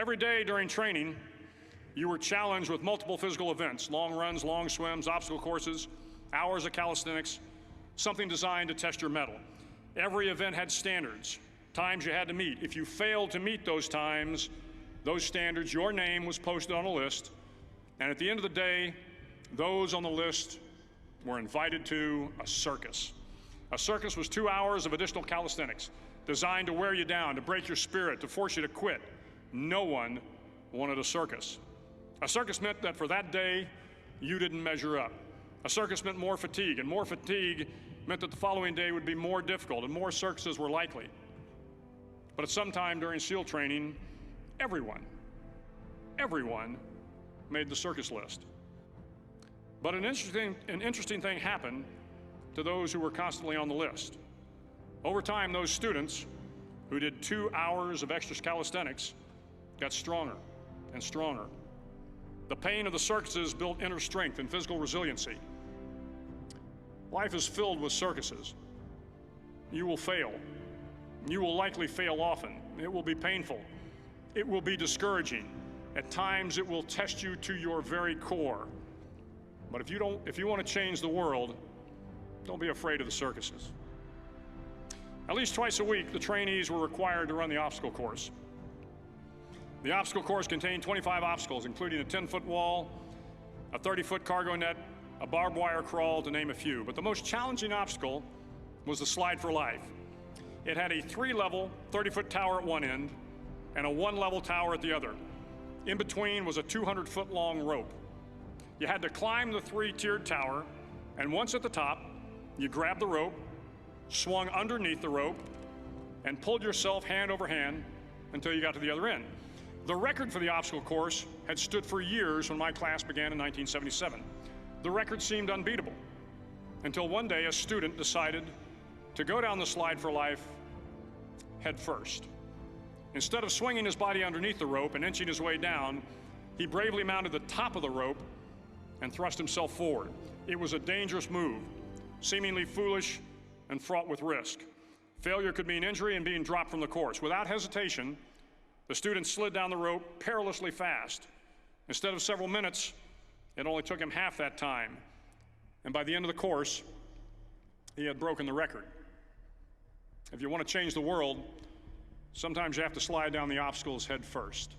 Every day during training, you were challenged with multiple physical events: long runs, long swims, obstacle courses, hours of calisthenics, something designed to test your mettle. Every event had standards, times you had to meet. If you failed to meet those times, those standards, your name was posted on a list, and at the end of the day, those on the list were invited to a circus. A circus was 2 hours of additional calisthenics, designed to wear you down, to break your spirit, to force you to quit. No one wanted a circus. A circus meant that for that day, you didn't measure up. A circus meant more fatigue, and more fatigue meant that the following day would be more difficult, and more circuses were likely. But at some time during SEAL training, everyone made the circus list. But an interesting thing happened to those who were constantly on the list. Over time, those students who did 2 hours of extra calisthenics got stronger and stronger. The pain of the circuses built inner strength and physical resiliency. Life is filled with circuses. You will fail. You will likely fail often. It will be painful. It will be discouraging. At times, it will test you to your very core. But if you want to change the world, don't be afraid of the circuses. At least twice a week, the trainees were required to run the obstacle course. The obstacle course contained 25 obstacles, including a 10-foot wall, a 30-foot cargo net, a barbed wire crawl, to name a few. But the most challenging obstacle was the Slide for Life. It had a 3-level, 30-foot tower at one end and a 1-level tower at the other. In between was a 200-foot-long rope. You had to climb the 3-tiered tower, and once at the top, you grabbed the rope, swung underneath the rope, and pulled yourself hand over hand until you got to the other end. The record for the obstacle course had stood for years when my class began in 1977. The record seemed unbeatable until one day a student decided to go down the Slide for Life head first. Instead of swinging his body underneath the rope and inching his way down, he bravely mounted the top of the rope and thrust himself forward. It was a dangerous move, seemingly foolish and fraught with risk. Failure could mean injury and being dropped from the course. Without hesitation, the student slid down the rope perilously fast. Instead of several minutes, it only took him half that time. And by the end of the course, he had broken the record. If you want to change the world, sometimes you have to slide down the obstacles head first.